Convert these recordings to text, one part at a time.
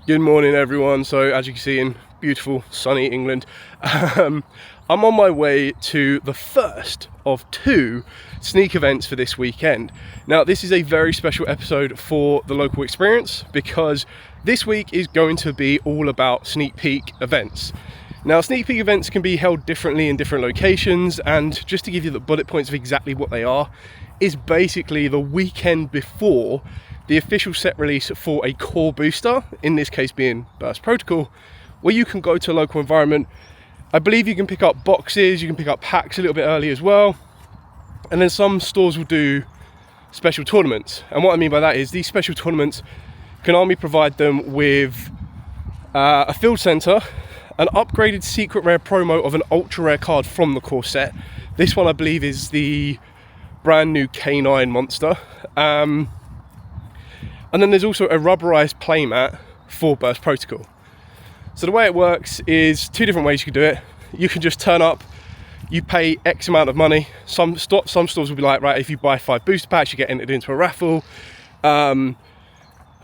Good morning everyone. So as you can see in beautiful sunny England, I'm on my way to the first of 2 sneak events for this weekend. Now this is a very special episode for the local experience because this week is going to be all about sneak peek events. Now sneak peek events can be held differently in different locations, and just to give you the bullet points of exactly what they are, is basically the weekend before the official set release for a core booster, in this case being Burst Protocol, where you can go to a local environment. I believe you can pick up boxes, you can pick up packs a little bit early as well, and then some stores will do special tournaments. And what I mean by that is these special tournaments can only provide them with a field center, an upgraded secret rare promo of an ultra rare card from the core set. This one I believe is the brand new K9 monster. And then there's also a rubberized playmat for Burst Protocol. So the way it works is 2 different ways you can do it. You can just turn up, you pay X amount of money. Some stores will be like, right, if you buy 5 booster packs, you get entered into a raffle. I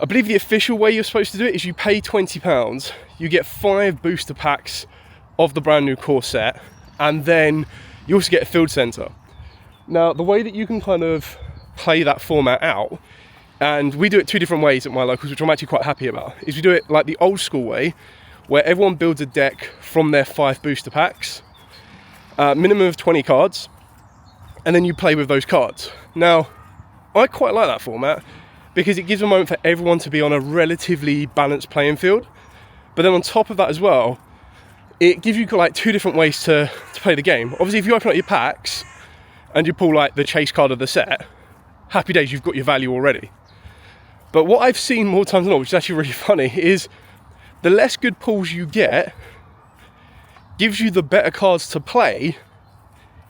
believe the official way you're supposed to do it is you pay £20, you get 5 booster packs of the brand new core set, and then you also get a field center. Now, the way that you can kind of play that format out, and we do it 2 different ways at my locals, which I'm actually quite happy about, is we do it like the old school way, where everyone builds a deck from their 5 booster packs, minimum of 20 cards, and then you play with those cards. Now, I quite like that format because it gives a moment for everyone to be on a relatively balanced playing field. But then on top of that as well, it gives you like 2 different ways to play the game. Obviously, if you open up your packs and you pull like the chase card of the set, happy days, you've got your value already. But what I've seen more times than not, which is actually really funny, is the less good pulls you get gives you the better cards to play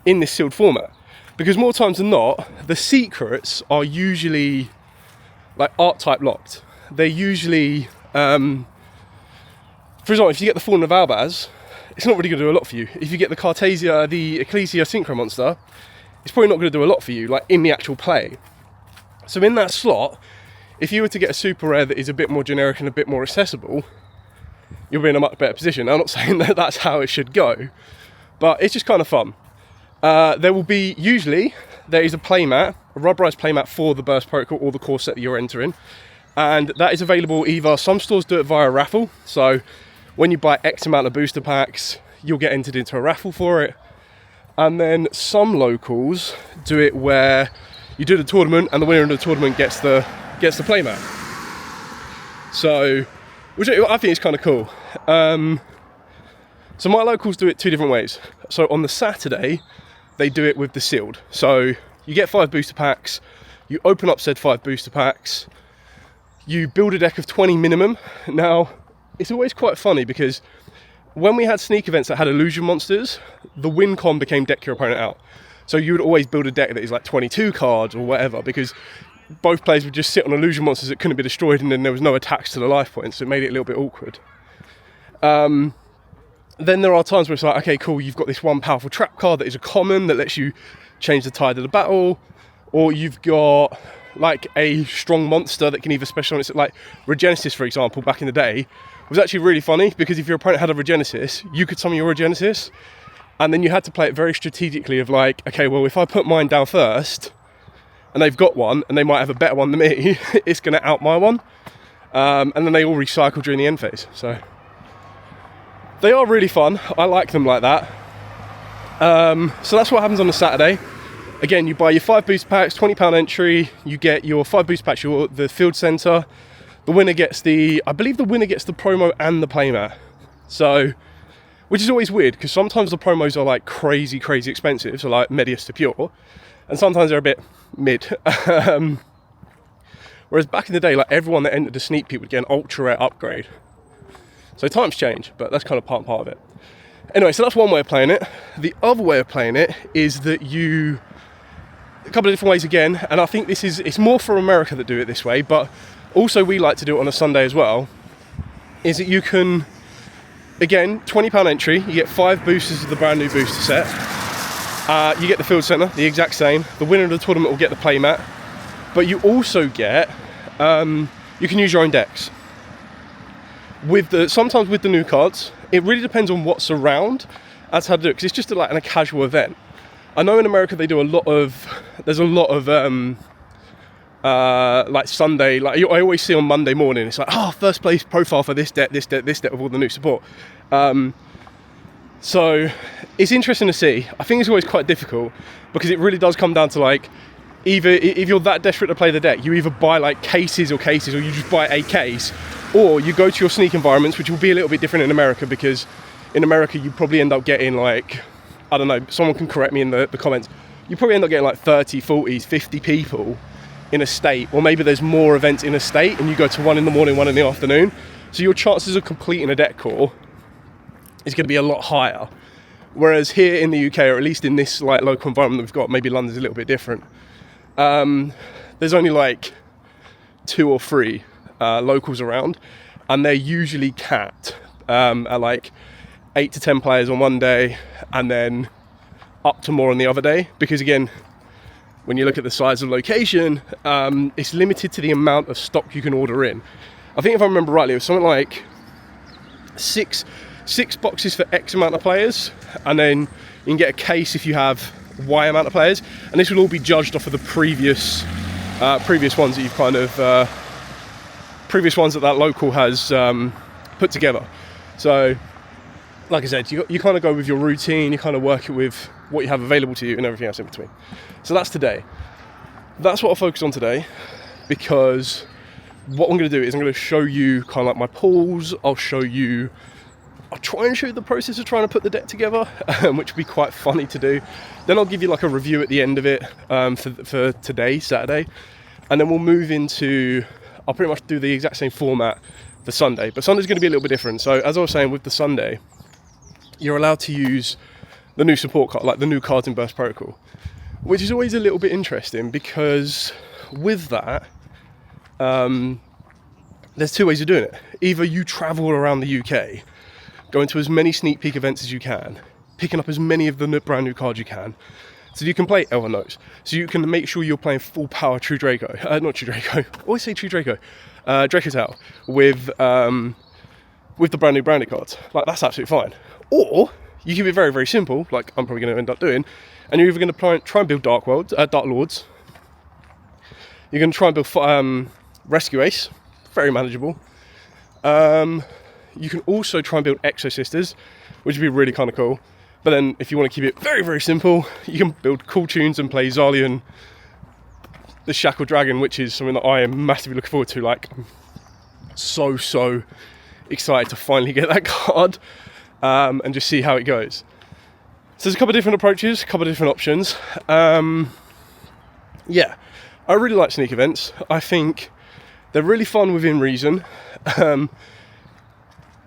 in this sealed format. Because more times than not, the secrets are usually like archetype locked. They're usually, for example, if you get the Fallen of Albaz, it's not really going to do a lot for you. If you get the Cartasia, the Ecclesia Synchro monster, it's probably not going to do a lot for you, like in the actual play. So in that slot, if you were to get a super rare that is a bit more generic and a bit more accessible, you'll be in a much better position. Now, I'm not saying that that's how it should go, but it's just kind of fun. There will be, usually, there is a playmat, a rubberized playmat for the Burst Protocol or the core set that you're entering. And that is available either, some stores do it via raffle. So when you buy X amount of booster packs, you'll get entered into a raffle for it. And then some locals do it where you do the tournament and the winner of the tournament gets the playmat. So, which I think is kind of cool. So my locals do it 2 different ways. So on the Saturday, they do it with the sealed. So you get 5 booster packs, you open up said 5 booster packs, you build a deck of 20 minimum. Now, it's always quite funny because when we had sneak events that had illusion monsters, the win con became deck your opponent out. So you would always build a deck that is like 22 cards or whatever, because both players would just sit on illusion monsters that couldn't be destroyed, and then there was no attacks to the life points, so it made it a little bit awkward. Then there are times where it's like, okay, cool, you've got this one powerful trap card that is a common that lets you change the tide of the battle, or you've got like a strong monster that can either special on it, like Regenesis, for example, back in the day, was actually really funny because if your opponent had a Regenesis, you could summon your Regenesis, and then you had to play it very strategically of like, okay, well, if I put mine down first, and they've got one, and they might have a better one than me, it's going to out my one. And then they all recycle during the end phase. So they are really fun. I like them like that. So that's what happens on the Saturday. Again, you buy your 5 booster packs, £20 entry. You get your 5 booster packs, the field center. The winner gets I believe the winner gets the promo and the playmat. So, which is always weird because sometimes the promos are like crazy expensive, so like Medius to Pure, and sometimes they're a bit mid. Whereas back in the day, like everyone that entered the sneak peek would get an ultra rare upgrade. So times change, but that's kind of part of it. Anyway, so that's one way of playing it. The other way of playing it is that a couple of different ways again, and I think it's more for America that do it this way, but also we like to do it on a Sunday as well, is that you can, again, £20 entry, you get 5 boosters of the brand new booster set. You get the field center, the exact same. The winner of the tournament will get the playmat, but you also get, you can use your own decks. Sometimes with the new cards, it really depends on what's around as to how to do it, because it's just like a casual event. I know in America they do there's a lot of like Sunday, like I always see on Monday morning, it's like, first place profile for this deck with all the new support. So it's interesting to see. I think it's always quite difficult, because it really does come down to like, either if you're that desperate to play the deck, you either buy like cases, or you just buy a case, or you go to your sneak environments, which will be a little bit different in America, because in America you probably end up getting like, I don't know, someone can correct me in the comments, you probably end up getting like 30, 40, 50 people in a state, or maybe there's more events in a state and you go to one in the morning, one in the afternoon, so your chances of completing a deck core is going to be a lot higher. Whereas here in the UK, or at least in this like local environment that we've got, maybe London's a little bit different, there's only like 2 or 3 locals around, and they're usually capped at like 8 to 10 players on one day, and then up to more on the other day, because again, when you look at the size of location, it's limited to the amount of stock you can order in. I think if I remember rightly, it was something like six boxes for X amount of players, and then you can get a case if you have Y amount of players, and this will all be judged off of the previous ones that you've kind of previous ones that local has put together. So like I said, you kind of go with your routine, you kind of work it with what you have available to you and everything else in between. So that's today. That's what I'll focus on today, because what I'm going to do is I'm going to show you kind of like my pulls. I'll try and show you the process of trying to put the deck together, which will be quite funny to do. Then I'll give you like a review at the end of it for today, Saturday. And then we'll move into, I'll pretty much do the exact same format for Sunday. But Sunday's going to be a little bit different. So as I was saying, with the Sunday, you're allowed to use the new support card, like the new cards in Burst Protocol, which is always a little bit interesting, because with that, there's 2 ways of doing it. Either you travel around the UK, going to as many sneak peek events as you can, picking up as many of the brand new cards you can, so you can play Elven Notes, so you can make sure you're playing full power True Draco, not True Draco, I always say True Draco, Draco Tau, with the brand new branded cards. Like, that's absolutely fine. Or you keep it very, very simple, like I'm probably going to end up doing, and you're either going to try and build Dark Lords. You're going to try and build Rescue Ace, very manageable. You can also try and build Exo Sisters, which would be really kind of cool. But then if you want to keep it very, very simple, you can build Cool Tunes and play Zalian, the Shackle Dragon, which is something that I am massively looking forward to. Like, I'm so excited to finally get that card. And just see how it goes. So there's a couple of different approaches, a couple of different options. Yeah, I really like sneak events. I think they're really fun within reason.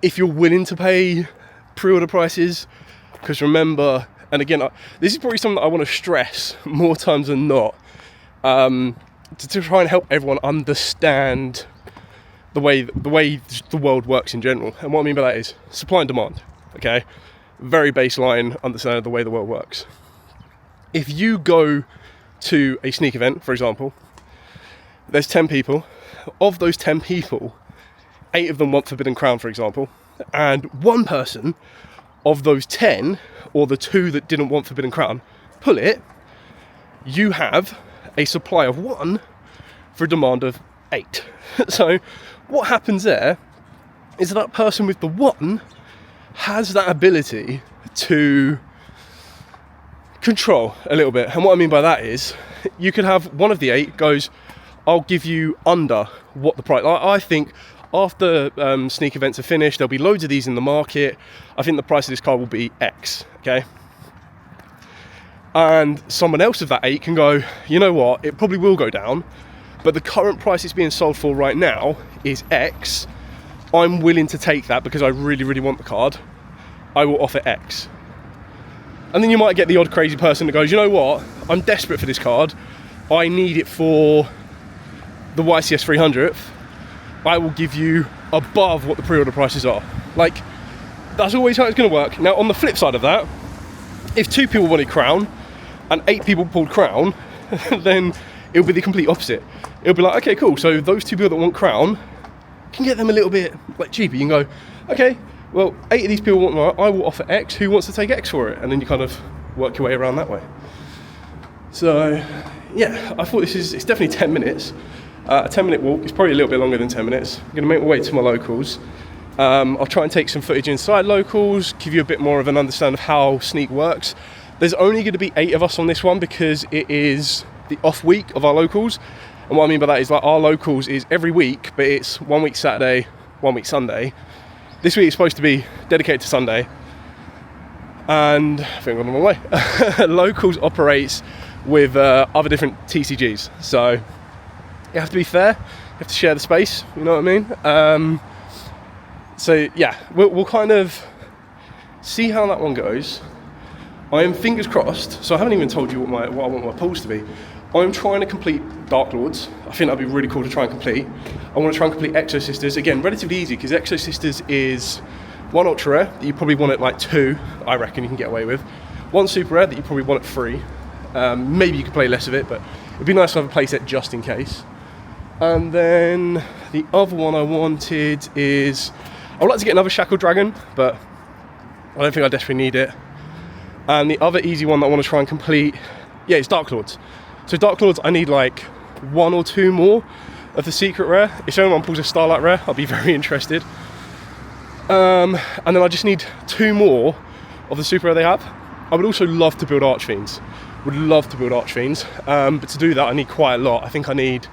If you're willing to pay pre-order prices, because remember, and again, this is probably something that I want to stress more times than not, to try and help everyone understand the way the world works in general. And what I mean by that is supply and demand. Okay, very baseline understanding of the way the world works. If you go to a sneak event, for example, there's 10 people. Of those 10 people, 8 of them want Forbidden Crown, for example, and one person of those 10, or the 2 that didn't want Forbidden Crown, pull it, you have a supply of 1 for a demand of 8. So what happens there is that person with the 1 has that ability to control a little bit. And what I mean by that is, you could have one of the 8 goes, I'll give you under what the price. I think after sneak events are finished, there'll be loads of these in the market. I think the price of this card will be X, okay? And someone else of that 8 can go, you know what, it probably will go down, but the current price it's being sold for right now is X. I'm willing to take that because I really want the card. I will offer X. And then you might get the odd crazy person that goes, you know what, I'm desperate for this card. I need it for the YCS 300th. I will give you above what the pre-order prices are. Like, that's always how it's going to work. Now, on the flip side of that, if 2 people wanted Crown and 8 people pulled Crown, then it'll be the complete opposite. It'll be like, okay, cool, so those 2 people that want Crown can get them a little bit like cheaper. You can go, okay, well, 8 of these people want one, I will offer X, who wants to take X for it? And then you kind of work your way around that way. So yeah, I thought it's definitely 10 minutes. A 10-minute walk is probably a little bit longer than 10 minutes. I'm gonna make my way to my locals. I'll try and take some footage inside locals, give you a bit more of an understanding of how Sneak works. There's only gonna be 8 of us on this one because it is the off week of our locals. And what I mean by that is like our locals is every week, but it's 1 week Saturday, 1 week Sunday. This week is supposed to be dedicated to Sunday. And I think I'm on my way. Locals operates with other different TCGs. So you have to be fair, you have to share the space, you know what I mean? So yeah, we'll kind of see how that one goes. I am fingers crossed, so I haven't even told you what I want my pools to be. I'm trying to complete Dark Lords. I think that'd be really cool to try and complete. I want to try and complete Exo Sisters. Again, relatively easy, because Exo Sisters is 1 ultra rare that you probably want at like 2, I reckon you can get away with. 1 super rare that you probably want at 3. Maybe you could play less of it, but it'd be nice to have a playset just in case. And then the other one I wanted is, I would like to get another Shackle Dragon, but I don't think I desperately need it. And the other easy one that I want to try and complete, yeah, it's Dark Lords. So Dark Lords, I need like 1 or 2 more of the secret rare. If anyone pulls a Starlight rare, I'll be very interested. And then I just need 2 more of the super rare they have. I would also love to build Archfiends. Would love to build Archfiends, but to do that I need quite a lot. I think I need,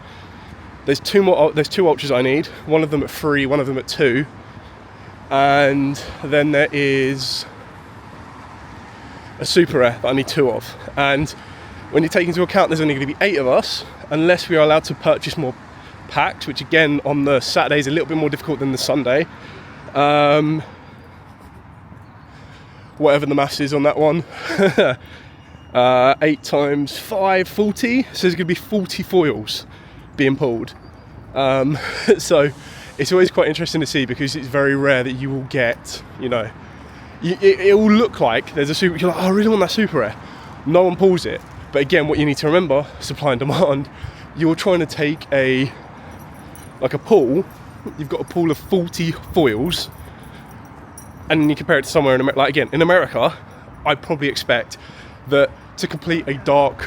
there's 2 ultras I need. One of them at 3, one of them at 2. And then there is a super rare that I need 2 of. And when you take into account there's only going to be 8 of us, unless we are allowed to purchase more packs, which again on the Saturday is a little bit more difficult than the Sunday. Whatever the maths is on that one. 8 times 5, 40. So there's going to be 40 foils being pulled. So it's always quite interesting to see, because it's very rare that you will get, you know, it will look like there's a super, you're like, oh, I really want that super rare. No one pulls it. But again, what you need to remember, supply and demand, you're trying to take a pool, you've got a pool of 40 foils, and then you compare it to somewhere in America, like again, in America, I'd probably expect that to complete a Dark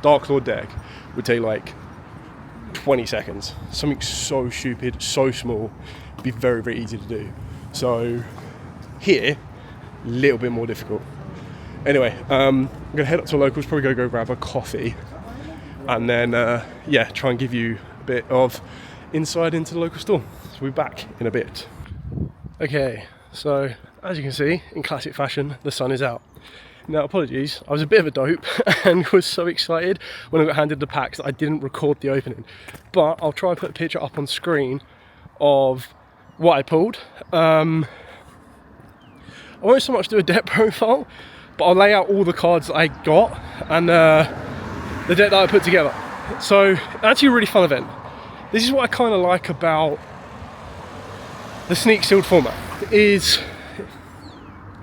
Lord deck would take like 20 seconds. Something so stupid, so small, it'd be very, very easy to do. So here, a little bit more difficult. Anyway, I'm gonna head up to locals, probably go grab a coffee, and then yeah, try and give you a bit of insight into the local store. So we'll be back in a bit. Okay, so as you can see, in classic fashion, the sun is out. Now, apologies, I was a bit of a dope and was so excited when I got handed the packs that I didn't record the opening. But I'll try and put a picture up on screen of what I pulled. I won't so much do a deck profile, but I'll lay out all the cards that I got and the deck that I put together. So, actually a really fun event. This is what I kind of like about the Sneak sealed format, is,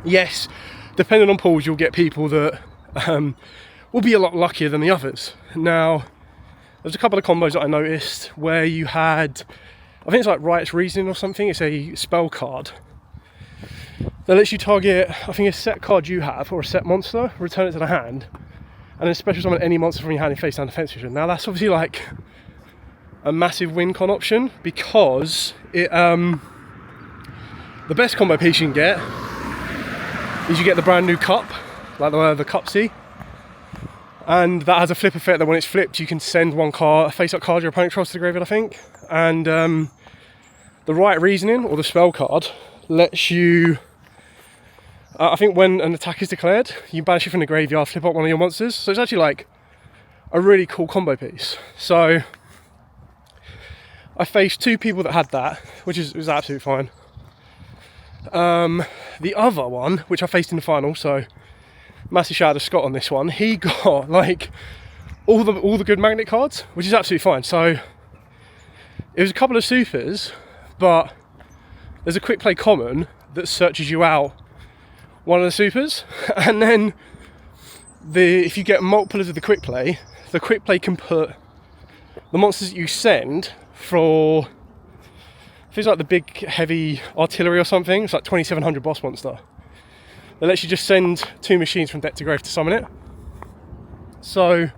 yes, depending on pools, you'll get people that will be a lot luckier than the others. Now, there's a couple of combos that I noticed where you had, I think it's like Riot's Reasoning or something, it's a spell card that lets you target, I think, a set card you have or a set monster, return it to the hand, and then special summon any monster from your hand in face down defense position. Now that's obviously like a massive win con option, because it the best combo piece you can get is you get the brand new cup, like the cup C, and that has a flip effect that when it's flipped you can send one card, a face-up card your opponent controls to the graveyard, I think. And the Right Reasoning, or the spell card, lets you, I think when an attack is declared, you banish it from the graveyard, flip up one of your monsters. So it's actually like a really cool combo piece. So I faced 2 people that had that, which was absolutely fine. The other one, which I faced in the final, so massive shout out to Scott on this one, he got like all the good magnet cards, which is absolutely fine. So it was a couple of supers, but there's a quick play common that searches you out one of the supers, and then if you get multiple of the quick play can put the monsters that you send for feels like the big heavy artillery or something. It's like 2700 boss monster. They lets you just send 2 machines from deck to grave to summon it. So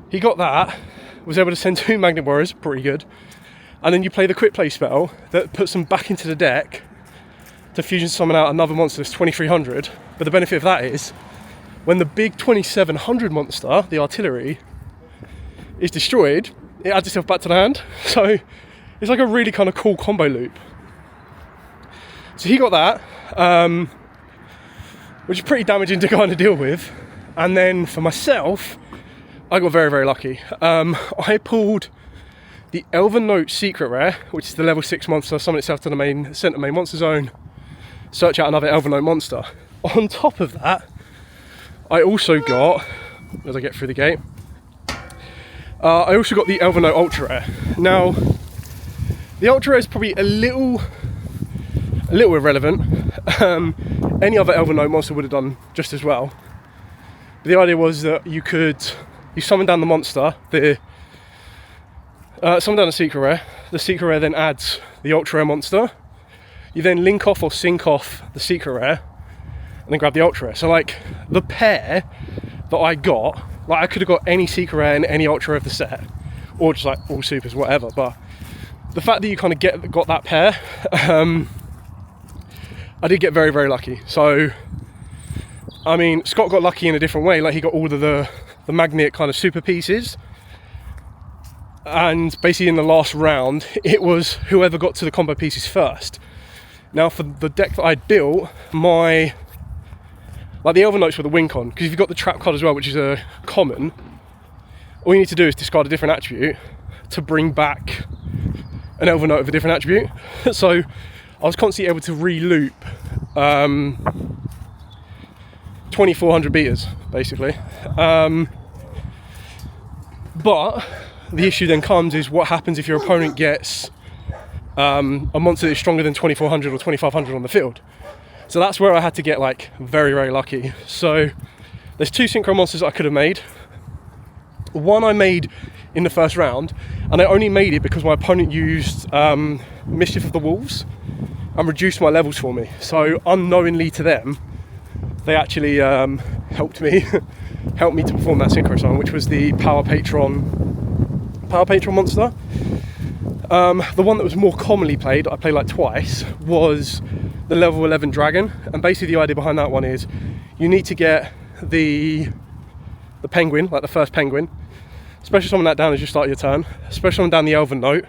he got that, was able to send 2 Magnet Warriors, pretty good. And then you play the quick play spell that puts them back into the deck to fusion summon out another monster that's 2300. But the benefit of that is, when the big 2700 monster, the artillery, is destroyed, it adds itself back to the hand. So it's like a really kind of cool combo loop. So he got that, which is pretty damaging to kind of deal with. And then for myself, I got very, very lucky. I pulled the Elven Note Secret Rare, which is the level 6 monster, summon itself to the center main monster zone, search out another Elven Note monster. On top of that, I also got, as I get through the gate, I also got the Elven Note Ultra Rare. Now, the Ultra Rare is probably a little irrelevant. Any other Elven Note monster would have done just as well. But the idea was that you summon down the monster, summon down the Secret Rare. The Secret Rare then adds the Ultra Rare monster. You then link off or sync off the Secret Rare, and then grab the Ultra Rare. So like the pair that I got, like I could have got any Secret Rare and any Ultra Rare of the set, or just like all supers, whatever. But the fact that you kind of got that pair, I did get very, very lucky. So I mean, Scott got lucky in a different way. Like he got all of the magnet kind of super pieces, and basically in the last round it was whoever got to the combo pieces first. Now for the deck that I built, like the Elven Notes were the win con, because if you've got the trap card as well, which is a common, all you need to do is discard a different attribute to bring back an Elven Note of a different attribute. So I was constantly able to re-loop 2400 beaters basically. But the issue then comes is what happens if your opponent gets a monster that's stronger than 2400 or 2500 on the field. So that's where I had to get like very, very lucky. So there's 2 synchro monsters I could have made. One I made in the first round, and I only made it because my opponent used Mischief of the Wolves and reduced my levels for me. So unknowingly to them, they actually helped me to perform that synchro summon, which was the Power Patron monster. The one that was more commonly played, I played like twice, was the level 11 dragon. And basically the idea behind that one is you need to get the penguin, like the first penguin, special summon that down as you start your turn, special summon down the Elven Note,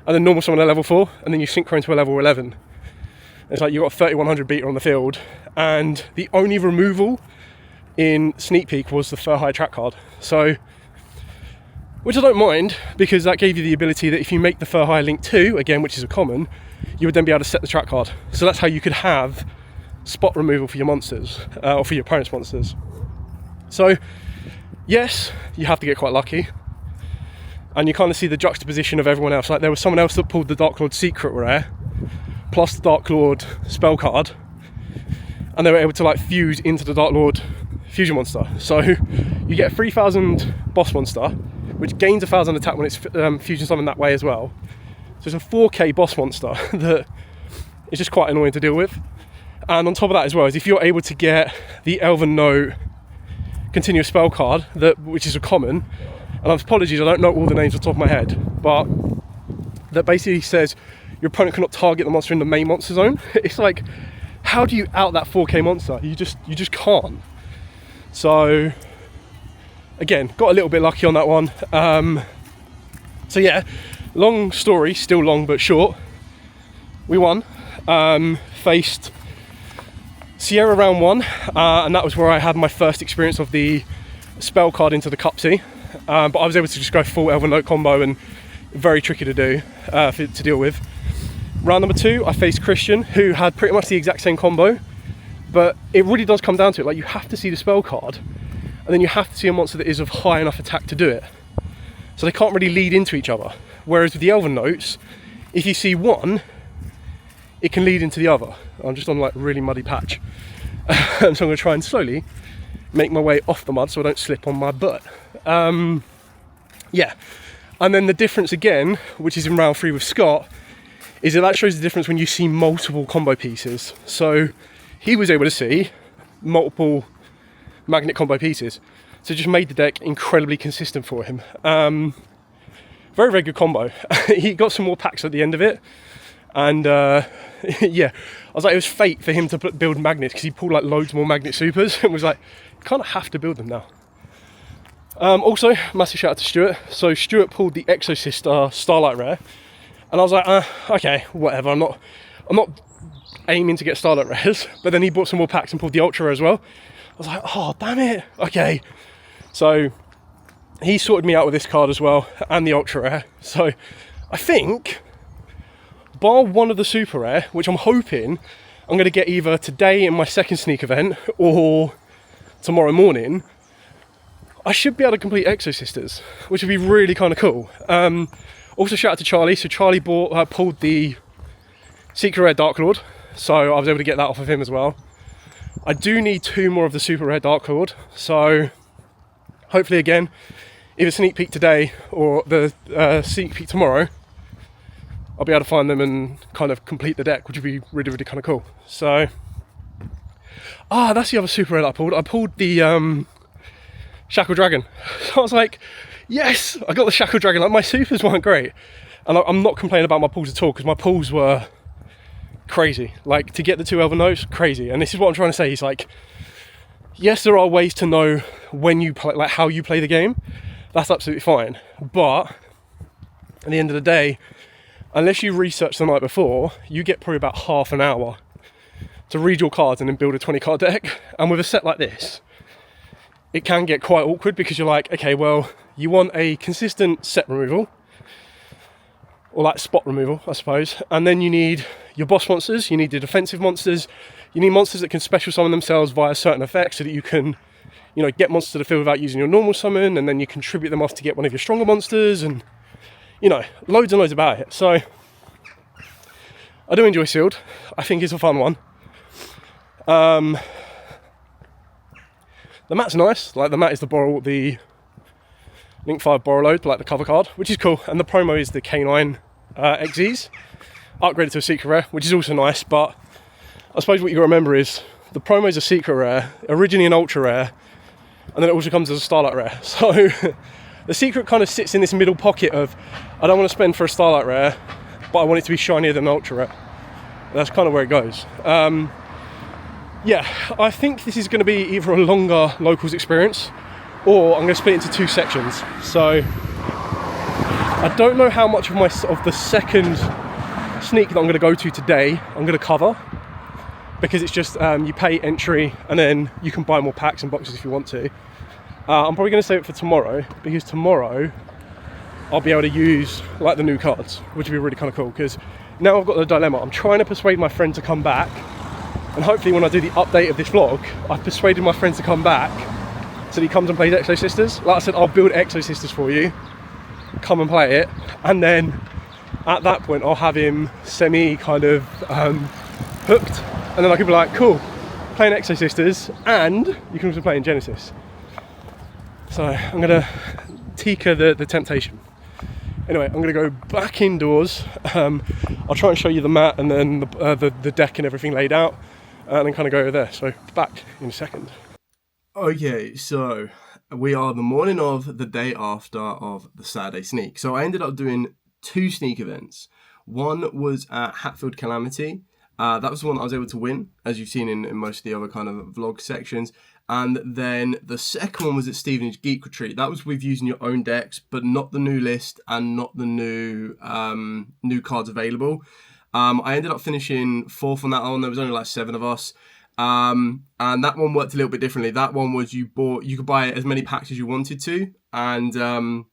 and then normal summon a level 4, and then you synchro into a level 11. It's like you've got a 3100 beater on the field, and the only removal in Sneak Peek was the Fur High track card. So, which I don't mind, because that gave you the ability that if you make the Fur High Link 2, again, which is a common, you would then be able to set the track card. So that's how you could have spot removal for your monsters, or for your opponent's monsters. So, yes, you have to get quite lucky. And you kind of see the juxtaposition of everyone else. Like there was someone else that pulled the Dark Lord Secret Rare, plus the Dark Lord spell card, and they were able to like fuse into the Dark Lord fusion monster. So you get a 3000 boss monster, which gains 1000 attack when it's fusion summoned that way as well. So it's a 4k boss monster that is just quite annoying to deal with. And on top of that as well, is if you're able to get the Elven Note continuous spell card, which is a common, and apologies, I don't know all the names off the top of my head, but that basically says your opponent cannot target the monster in the main monster zone. It's like, how do you out that 4k monster? You just can't. So again, got a little bit lucky on that one. So yeah, long story, still long but short. We won. Faced Sierra round 1, and that was where I had my first experience of the spell card into the Cupsy. But I was able to just go full Elven Note combo, and very tricky to do, to deal with. Round number 2, I faced Christian, who had pretty much the exact same combo, but it really does come down to it. Like, you have to see the spell card, and then you have to see a monster that is of high enough attack to do it. So they can't really lead into each other. Whereas with the Elven Notes, if you see one, it can lead into the other. I'm just on like a really muddy patch. So I'm going to try and slowly make my way off the mud so I don't slip on my butt. Yeah, And then the difference again, which is in round 3 with Scott, is that shows the difference when you see multiple combo pieces. So he was able to see multiple magnet combo pieces. So it just made the deck incredibly consistent for him. Very, very good combo. He got some more packs at the end of it. And yeah, I was like, it was fate for him to build magnets because he pulled like loads more magnet supers and was like, you kind of have to build them now. Also, massive shout out to Stuart. So Stuart pulled the Exosister Starlight Rare. And I was like, okay, whatever. I'm not aiming to get Starlight Rares. But then he bought some more packs and pulled the Ultra Rare as well. I was like, oh, damn it. Okay. So he sorted me out with this card as well and the Ultra Rare. So I think, bar one of the Super Rare, which I'm hoping I'm going to get either today in my second sneak event or tomorrow morning, I should be able to complete Exosisters, which would be really kind of cool. Also shout out to Charlie. So Charlie pulled the Secret Rare Dark Lord, so I was able to get that off of him as well. I do need 2 more of the Super Rare Dark Lord, so hopefully again, either sneak peek today or the sneak peek tomorrow, I'll be able to find them and kind of complete the deck, which would be really, really kind of cool. So, that's the other Super Rare that I pulled. I pulled the Shackle Dragon. So I was like, yes, I got the Shackle Dragon. Like, my supers weren't great. And I'm not complaining about my pulls at all, because my pulls were crazy. Like, to get the 2 Elven Notes, crazy. And this is what I'm trying to say, is like, yes, there are ways to know when you play, like how you play the game. That's absolutely fine. But at the end of the day, unless you research the night before, you get probably about half an hour to read your cards and then build a 20 card deck. And with a set like this, it can get quite awkward, because you're like, okay, well, you want a consistent set removal, or like spot removal, I suppose, and then you need your boss monsters, you need the defensive monsters, you need monsters that can special summon themselves via certain effects, so that you can, you know, get monsters to the field without using your normal summon, and then you contribute them off to get one of your stronger monsters, and, you know, loads and loads about it. So I do enjoy Sealed. I think it's a fun one. The mat's nice. Like, the mat is the Link 5 Borrow Load, like the cover card, which is cool. And the promo is the K9 XEs, upgraded to a Secret Rare, which is also nice. But I suppose what you got to remember is the promo is a Secret Rare, originally an Ultra Rare, and then it also comes as a Starlight Rare. So the Secret kind of sits in this middle pocket of, I don't want to spend for a Starlight Rare, but I want it to be shinier than an Ultra Rare. And that's kind of where it goes. Yeah, I think this is going to be either a longer locals experience, or I'm going to split it into 2 sections. So I don't know how much of the second sneak that I'm going to go to today I'm going to cover, because it's just you pay entry and then you can buy more packs and boxes if you want to. I'm probably going to save it for tomorrow, because tomorrow I'll be able to use like the new cards, which would be really kind of cool, because now I've got the dilemma. I'm trying to persuade my friend to come back, and hopefully when I do the update of this vlog, I've persuaded my friend to come back so that he comes and plays Exosisters. Like I said, I'll build Exosisters for you, come and play it, and then at that point I'll have him semi kind of hooked, and then I can be like, cool, playing Exosisters, and you can also play in Genesis. So I'm gonna Tika the temptation. Anyway, I'm gonna go back indoors. I'll try and show you the mat and then the deck and everything laid out, and then kind of go over there. So back in a second. Okay, so we are the morning of the day after of the Saturday sneak. So I ended up doing 2 sneak events. One was at Hatfield Calamity. That was the one I was able to win, as you've seen in most of the other kind of vlog sections. And then the second one was at Stevenage Geek Retreat. That was with using your own decks, but not the new list and not the new cards available. I ended up finishing 4th on that one. There was only like 7 of us. And that one worked a little bit differently. That one was you could buy as many packs as you wanted to, and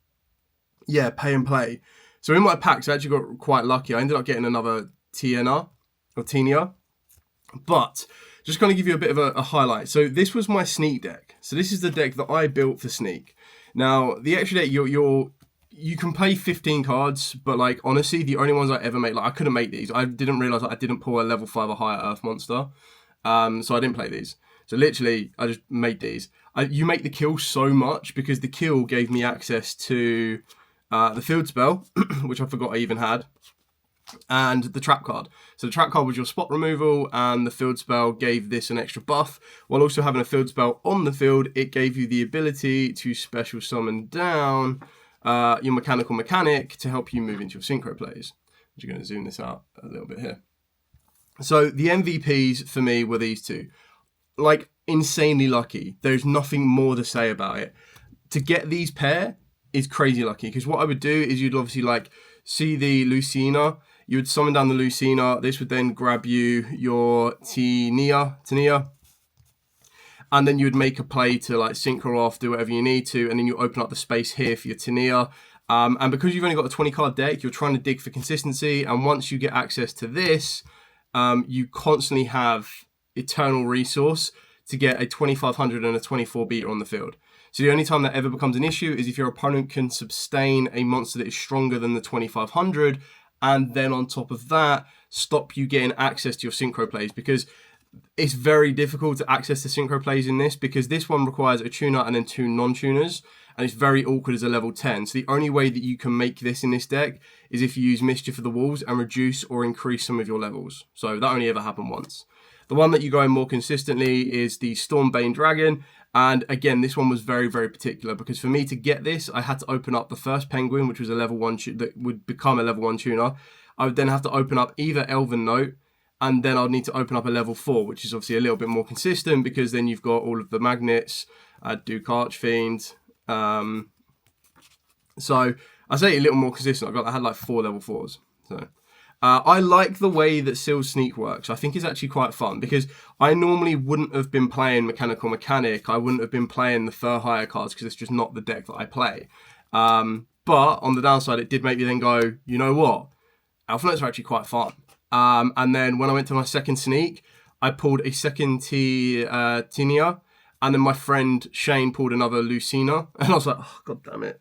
yeah, pay and play. So in my packs, I actually got quite lucky. I ended up getting another Tinia, but just going to give you a bit of a highlight. So this was my sneak deck. So this is the deck that I built for sneak. Now the extra deck, you can play 15 cards, but like honestly, the only ones I ever made, like I couldn't make these. I didn't realize that I didn't pull a level 5 or higher Earth monster. So I didn't play these. So literally, I just made these. You make the kill so much, because the kill gave me access to the field spell, which I forgot I even had, and the trap card. So the trap card was your spot removal, and the field spell gave this an extra buff. While also having a field spell on the field, it gave you the ability to special summon down your mechanical mechanic to help you move into your synchro plays. I'm just going to zoom this out a little bit here. So the MVPs for me were these two. Like, insanely lucky. There's nothing more to say about it. To get these pair is crazy lucky, because what I would do is you'd obviously like see the Lucina, you would summon down the Lucina, this would then grab you your Tania, and then you would make a play to like synchro off, do whatever you need to, and then you open up the space here for your Tania. And because you've only got a 20 card deck, you're trying to dig for consistency, and once you get access to this, you constantly have eternal resource to get a 2500 and a 24 beater on the field. So the only time that ever becomes an issue is if your opponent can sustain a monster that is stronger than the 2500, and then on top of that, stop you getting access to your synchro plays, because it's very difficult to access the synchro plays in this, because this one requires a tuner and then 2 non-tuners, and it's very awkward as a level 10. So the only way that you can make this in this deck is if you use Mischief of the Wolves and reduce or increase some of your levels. So that only ever happened once. The one that you go in more consistently is the Stormbane Dragon. And again, this one was very, very particular, because for me to get this, I had to open up the first Penguin, which was a level 1 that would become a level 1 tuner. I would then have to open up either Elven Note, and then I'd need to open up a level 4, which is obviously a little bit more consistent, because then you've got all of the magnets, Duke Archfiend. So I say a little more consistent. I had like 4 level 4s. So I like the way that Seal's Sneak works. I think it's actually quite fun, because I normally wouldn't have been playing Mechanical Mechanic. I wouldn't have been playing the Fur Hire cards, because it's just not the deck that I play. But on the downside, it did make me then go, you know what? Alpha Notes are actually quite fun. And then when I went to my second Sneak, I pulled a second Tinia, and then my friend Shane pulled another Lucina, and I was like, oh, god damn it.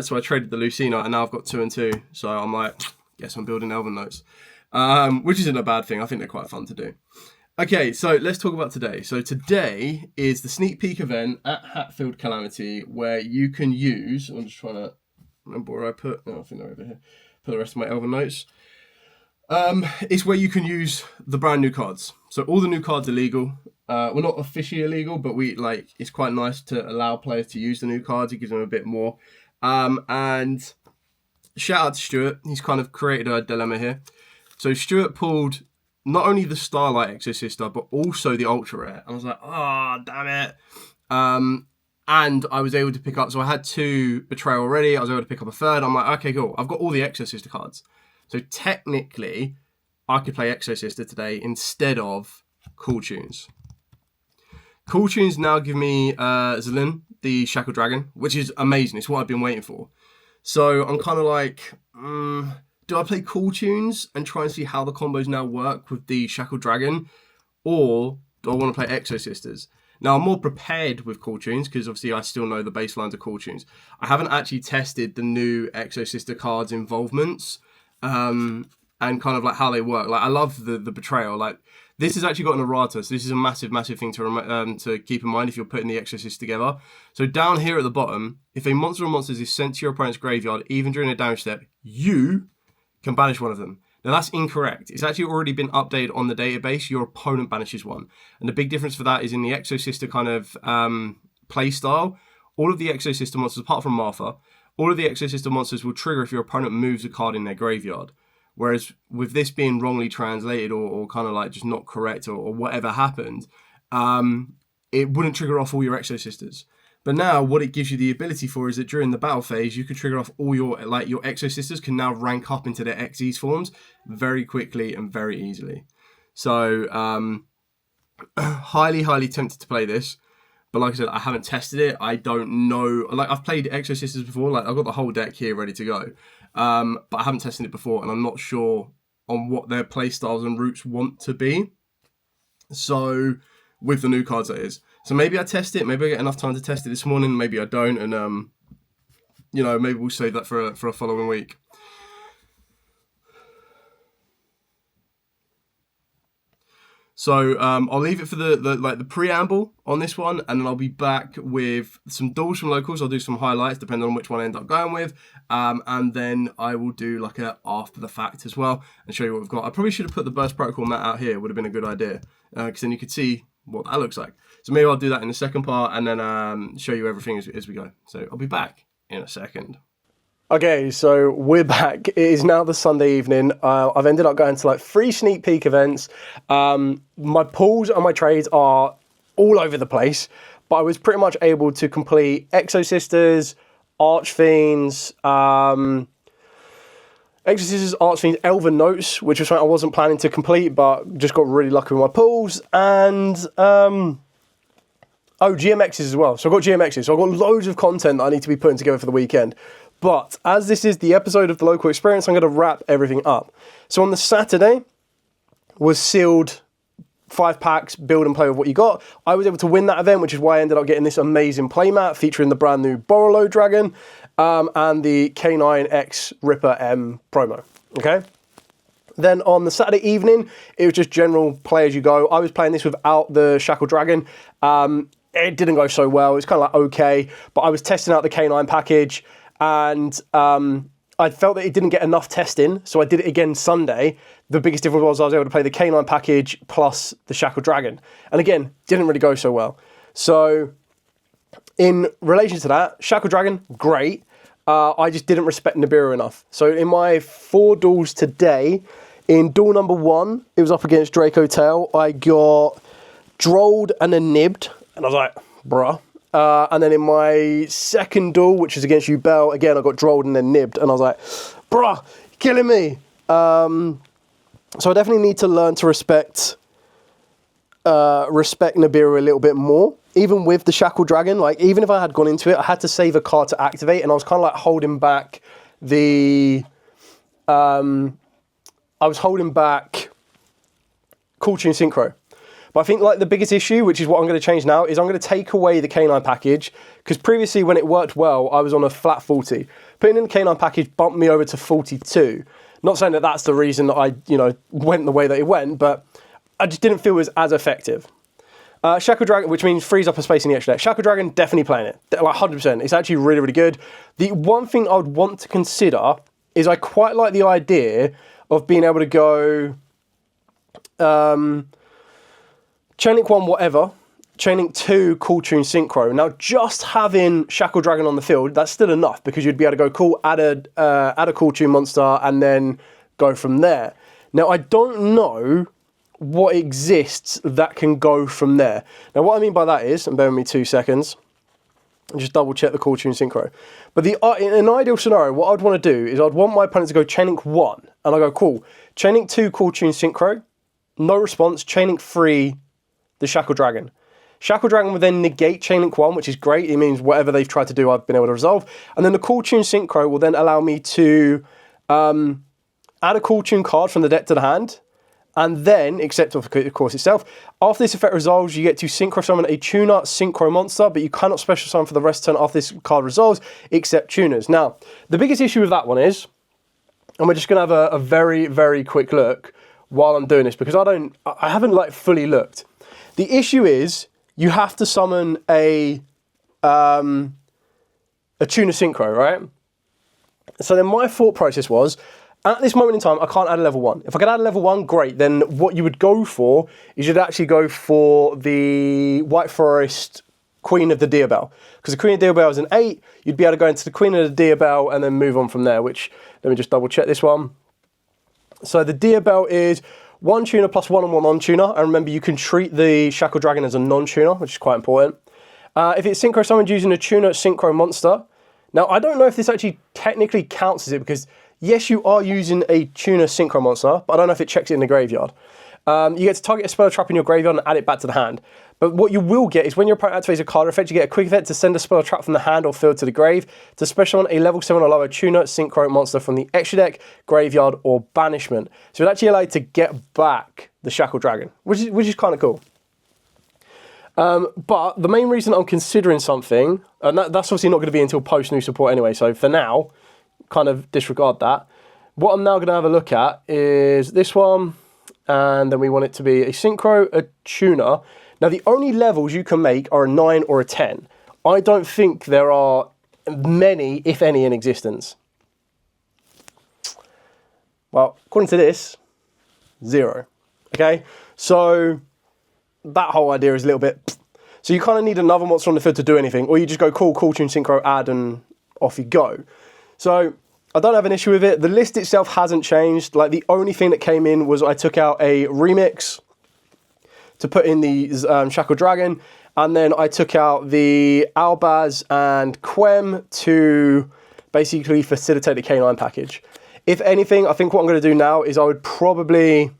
So I traded the Lucina, and now I've got 2 and 2. So I'm like, guess I'm building Elven Notes, which isn't a bad thing. I think they're quite fun to do. Okay, so let's talk about today. So today is the sneak peek event at Hatfield Calamity, where you can use, I'm just trying to remember where I put, no, I think they're over here, put the rest of my Elven Notes. It's where you can use the brand new cards. So all the new cards are legal. Well, not officially illegal, but it's quite nice to allow players to use the new cards. It gives them a bit more. And shout out to Stuart. He's kind of created a dilemma here. So Stuart pulled not only the Starlight Exorcister, but also the Ultra Rare. And I was like, oh, damn it. And I was able to pick up, so I had 2 Betrayal already. I was able to pick up a third. I'm like, okay, cool. I've got all the Exorcister cards. So technically, I could play Exorcister today instead of Cool Tunes. Cool Tunes now give me Zelin, the Shackle Dragon, which is amazing. It's what I've been waiting for. So I'm kind of like, do I play Cool Tunes and try and see how the combos now work with the Shackle Dragon? Or do I want to play Exorcisters? Now, I'm more prepared with Cool Tunes, because obviously I still know the baselines of Cool Tunes. I haven't actually tested the new Exorcister cards' involvements, and kind of like how they work. Like, I love the Betrayal. Like, this has actually got an errata, so this is a massive, massive thing to keep in mind if you're putting the Exorcist together. So down here at the bottom, if a monster or monsters is sent to your opponent's graveyard, even during a damage step, you can banish one of them. Now, that's incorrect. It's actually already been updated on the database. Your opponent banishes one. And the big difference for that is in the Exorcister kind of play style, all of the Exorcister monsters, apart from Martha, all of the Exorcister monsters will trigger if your opponent moves a card in their graveyard. Whereas with this being wrongly translated or kind of like just not correct or whatever happened, it wouldn't trigger off all your Exorcisters. But now what it gives you the ability for is that during the battle phase, you could trigger off all your Exorcisters can now rank up into their XEs forms very quickly and very easily. So highly, highly tempted to play this. But like I said, I haven't tested it. I don't know. Like, I've played Exorcisters before. Like, I've got the whole deck here ready to go. But I haven't tested it before, and I'm not sure on what their playstyles and routes want to be. So, with the new cards, that is. So maybe I test it. Maybe I get enough time to test it this morning. Maybe I don't, and maybe we'll save that for a following week. So I'll leave it for the preamble on this one, and then I'll be back with some duels from locals. I'll do some highlights depending on which one I end up going with, and then I will do like a after the fact as well and show you what we've got. I probably should have put the burst protocol mat out here. Would have been a good idea because then you could see what that looks like. So maybe I'll do that in the second part and then show you everything as we go. So I'll be back in a second. Okay, so we're back. It is now the Sunday evening. I've ended up going to like 3 sneak peek events. My pulls and my trades are all over the place, but I was pretty much able to complete Exosisters, Archfiends, Elven Notes, which was something I wasn't planning to complete, but just got really lucky with my pulls, and GMXs as well. So I've got GMXs, so I've got loads of content that I need to be putting together for the weekend. But as this is the episode of the local experience, I'm going to wrap everything up. So on the Saturday was sealed 5 packs, build and play with what you got. I was able to win that event, which is why I ended up getting this amazing playmat featuring the brand new Borolo Dragon and the K9X Ripper M promo. Okay. Then on the Saturday evening, it was just general play as you go. I was playing this without the Shackle Dragon. It didn't go so well. It's kind of like okay, but I was testing out the K9 package. And I felt that it didn't get enough testing, so I did it again Sunday. The biggest difference was I was able to play the K9 package plus the Shackle Dragon. And again, didn't really go so well. So in relation to that, Shackle Dragon, great. I just didn't respect Nibiru enough. So in my 4 duels today, in duel number 1, it was up against Draco Tail. I got drolled and then nibbed, and I was like, bruh. And then in my second duel, which is against Yugioh, again, I got drolled and then nibbed. And I was like, bruh, you're killing me. So I definitely need to learn to respect Nibiru a little bit more. Even with the Shackle Dragon, like, even if I had gone into it, I had to save a card to activate. And I was kind of like holding back the... I was holding back Cool Tune Synchro. But I think like the biggest issue, which is what I'm going to change now, is I'm going to take away the K9 package, because previously when it worked well, I was on a flat 40. Putting in the K9 package bumped me over to 42. Not saying that that's the reason that I, went the way that it went, but I just didn't feel it was as effective. Shackle Dragon, which means frees up a space in the extra deck. Shackle Dragon, definitely playing it, like 100%. It's actually really, really good. The one thing I would want to consider is I quite like the idea of being able to go... Chain Link 1, whatever. Chain Link 2, Cool Tune Synchro. Now, just having Shackle Dragon on the field, that's still enough, because you'd be able to go cool, add a Cool Tune monster, and then go from there. Now, I don't know what exists that can go from there. Now, what I mean by that is, and bear with me 2 seconds, and just double check the Cool Tune Synchro. But in an ideal scenario, what I'd want to do is I'd want my opponent to go Chain Link 1, and I go, cool. Chain Link 2, Cool Tune Synchro. No response. Chain Link 3, the Shackle Dragon. Shackle Dragon will then negate Chain Link 1, which is great. It means whatever they've tried to do, I've been able to resolve. And then the Cool Tune Synchro will then allow me to add a Cool Tune card from the deck to the hand. And then, except of course itself, after this effect resolves, you get to Synchro Summon a Tuner Synchro monster, but you cannot Special Summon for the rest of the turn after this card resolves, except Tuners. Now, the biggest issue with that one is, and we're just going to have a very, very quick look while I'm doing this, because I haven't like fully looked. The issue is you have to summon a Tuner Synchro, right? So then my thought process was, at this moment in time, I can't add a level 1. If I could add a level 1, great. Then what you would go for is you'd actually go for the White Forest Queen of the Deerbell. Because the Queen of the Deerbell is an 8, you'd be able to go into the Queen of the Deerbell and then move on from there, which, let me just double check this one. So the Deerbell is 1 tuner plus 1 and 1 on-tuner. And remember, you can treat the Shackle Dragon as a non-tuner, which is quite important. If it's Synchro summoned using a tuner Synchro monster. Now, I don't know if this actually technically counts as it, because yes, you are using a tuner Synchro monster, but I don't know if it checks it in the graveyard. You get to target a spell trap in your graveyard and add it back to the hand. But what you will get is when your opponent activates a card effect, you get a quick effect to send a spell trap from the hand or field to the grave, to special summon a level 7 or lower tuner Synchro monster from the extra deck, graveyard, or banishment. So it actually allows you to get back the Shackle Dragon, which is kind of cool. But the main reason I'm considering something, and that's obviously not going to be until post new support anyway, so for now, kind of disregard that. What I'm now going to have a look at is this one, and then we want it to be a synchro, a tuner. Now, the only levels you can make are a 9 or a 10. I don't think there are many, if any, in existence. Well, according to this, 0. Okay, so that whole idea is a little bit... So you kind of need another monster on the field to do anything, or you just go cool tune, synchro, add, and off you go. So I don't have an issue with it. The list itself hasn't changed. Like, the only thing that came in was I took out a remix to put in the Shackle Dragon, and then I took out the Albaz and Quem to basically facilitate the K9 package. If anything, I think what I'm going to do now is I would probably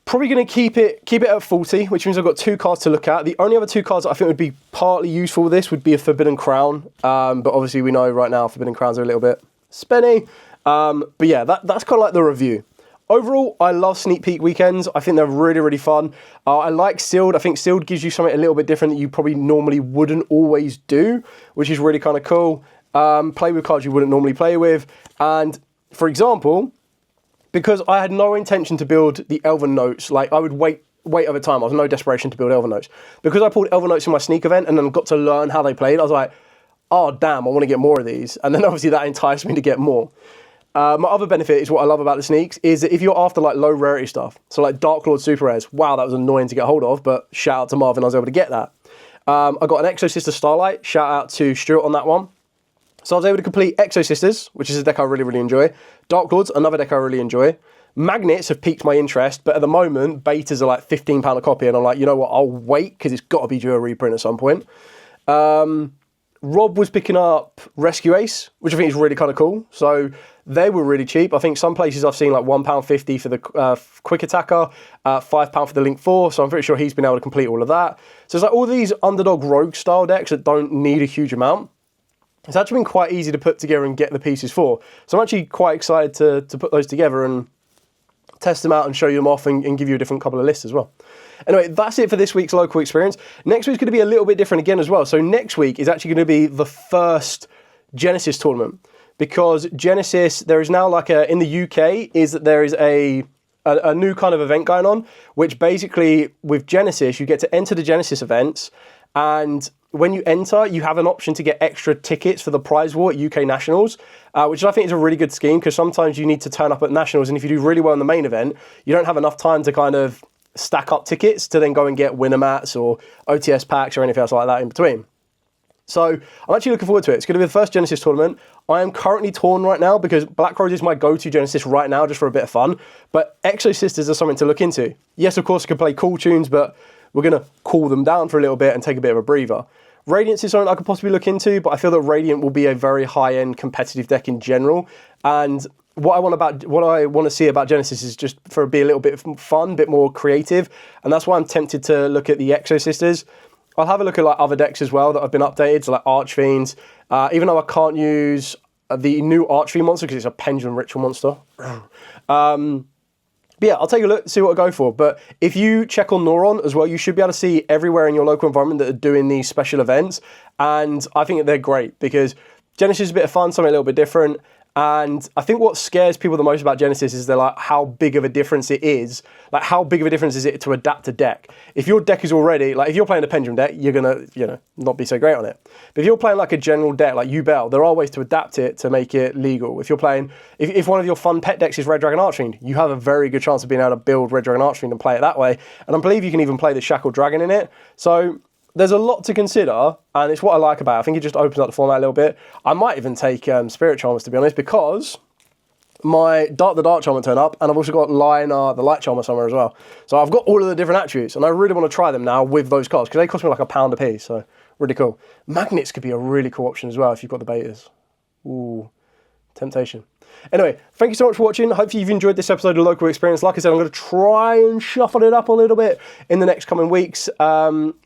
going to keep it at 40, which means I've got 2 cards to look at. The only other 2 cards that I think would be partly useful with this would be a Forbidden Crown, but obviously we know right now Forbidden Crowns are a little bit spenny. But yeah, that's kind of like the review. Overall, I love Sneak Peek weekends. I think they're really, really fun. I like Sealed. I think Sealed gives you something a little bit different that you probably normally wouldn't always do, which is really kind of cool. Play with cards you wouldn't normally play with. And, for example, because I had no intention to build the Elven Notes, like I would wait over time. I was no desperation to build Elven Notes. Because I pulled Elven Notes in my Sneak event and then got to learn how they played, I was like, oh, damn, I want to get more of these. And then obviously that enticed me to get more. My other benefit is what I love about the sneaks is that if you're after like low rarity stuff, so like Dark Lord Super Rares, wow, that was annoying to get hold of, but shout out to Marvin, I was able to get that. I got an Exo Sister Starlight, shout out to Stuart on that one. So I was able to complete Exo Sisters, which is a deck I really, really enjoy. Dark Lords, another deck I really enjoy. Magnets have piqued my interest, but at the moment, betas are like £15 a copy, and I'm like, you know what, I'll wait, because it's got to be due a reprint at some point. Rob was picking up Rescue Ace, which I think is really kind of cool. So they were really cheap. I think some places I've seen like £1.50 for the Quick Attacker, £5 for the Link 4. So I'm pretty sure he's been able to complete all of that. So it's like all these underdog rogue style decks that don't need a huge amount. It's actually been quite easy to put together and get the pieces for. So I'm actually quite excited to put those together and test them out and show you them off and give you a different couple of lists as well. Anyway, that's it for this week's local experience. Next week's going to be a little bit different again as well. So next week is actually going to be the first Genesis tournament, because Genesis, there is now like in the UK, is that there is a new kind of event going on, which basically with Genesis, you get to enter the Genesis events, and when you enter, you have an option to get extra tickets for the prize war at UK Nationals, which I think is a really good scheme, because sometimes you need to turn up at Nationals, and if you do really well in the main event, you don't have enough time to kind of stack up tickets to then go and get winner mats or OTS packs or anything else like that in between. So I'm actually looking forward to it. It's going to be the first Genesis tournament. I am currently torn right now because Black Rose is my go-to Genesis right now just for a bit of fun. But Exo Sisters are something to look into. Yes, of course, I can play cool tunes, but we're going to cool them down for a little bit and take a bit of a breather. Radiance is something I could possibly look into, but I feel that Radiant will be a very high-end competitive deck in general. And what I want to see about Genesis is just for it to be a little bit fun, a bit more creative, and that's why I'm tempted to look at the Exo Sisters. I'll have a look at like other decks as well that have been updated, so like Archfiends. Even though I can't use the new Archfiend monster because it's a Pendulum Ritual monster. But yeah, I'll take a look, see what I go for. But if you check on Neuron as well, you should be able to see everywhere in your local environment that are doing these special events, and I think that they're great because Genesis is a bit of fun, something a little bit different. And I think what scares people the most about Genesis is they're like how big of a difference it is. Like how big of a difference is it to adapt a deck? If your deck is already, like if you're playing a Pendulum deck, you're going to, not be so great on it. But if you're playing like a general deck like Yubel, there are ways to adapt it to make it legal. If you're playing, if one of your fun pet decks is Red Dragon Archfiend, you have a very good chance of being able to build Red Dragon Archfiend and play it that way. And I believe you can even play the Shackled Dragon in it. So there's a lot to consider, and it's what I like about it. I think it just opens up the format a little bit. I might even take Spirit Charmers, to be honest, because the Dark Charmer turn up, and I've also got Lionel, the Light Charmer somewhere as well. So I've got all of the different attributes, and I really want to try them now with those cards, because they cost me like £1 a piece, so really cool. Magnets could be a really cool option as well if you've got the betas. Ooh, temptation. Anyway, thank you so much for watching. Hopefully you've enjoyed this episode of Local Experience. Like I said, I'm going to try and shuffle it up a little bit in the next coming weeks.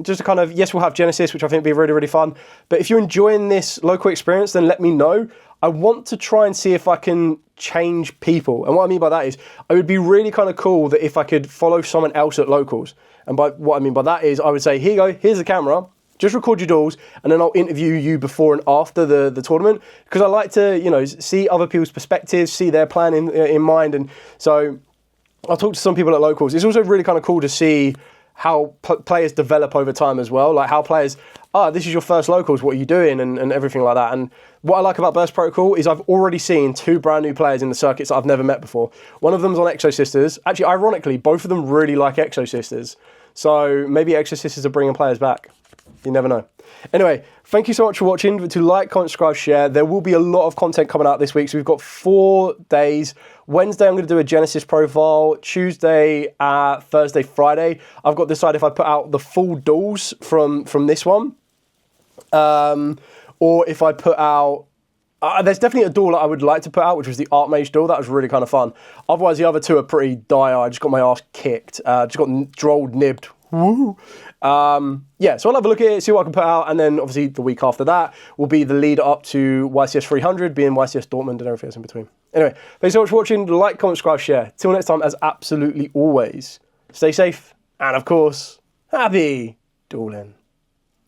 Just to kind of, yes, we'll have Genesis, which I think will be really, really fun. But if you're enjoying this Local Experience, then let me know. I want to try and see if I can change people. And what I mean by that is, it would be really kind of cool that if I could follow someone else at Locals. And by what I mean by that is, I would say, here you go, here's the camera. Just record your duels, and then I'll interview you before and after the tournament, because I like to, see other people's perspectives, see their plan in mind, and so I'll talk to some people at locals. It's also really kind of cool to see how players develop over time as well. Like how players, this is your first locals, what are you doing? And everything like that. And what I like about Burst Protocol is I've already seen 2 brand new players in the circuits that I've never met before. One of them's on Exo Sisters. Actually, ironically, both of them really like Exo Sisters. So maybe Exo Sisters are bringing players back. You never know. Anyway, thank you so much for watching. To like, comment, subscribe, share. There will be a lot of content coming out this week. So we've got 4 days. Wednesday, I'm going to do a Genesis profile. Tuesday, Thursday, Friday. I've got to decide if I put out the full duels from this one. Or if I put out... there's definitely a duel that I would like to put out, which was the Archmage duel. That was really kind of fun. Otherwise, the other 2 are pretty dire. I just got my ass kicked. Just got drolled, nibbed. Woo! Yeah, so I'll have a look at it, see what I can put out, and then obviously the week after that will be the lead up to YCS 300, being YCS Dortmund and everything else in between. Anyway, thanks so much for watching. Like, comment, subscribe, share. Till next time, as absolutely always, stay safe, and of course, happy dueling.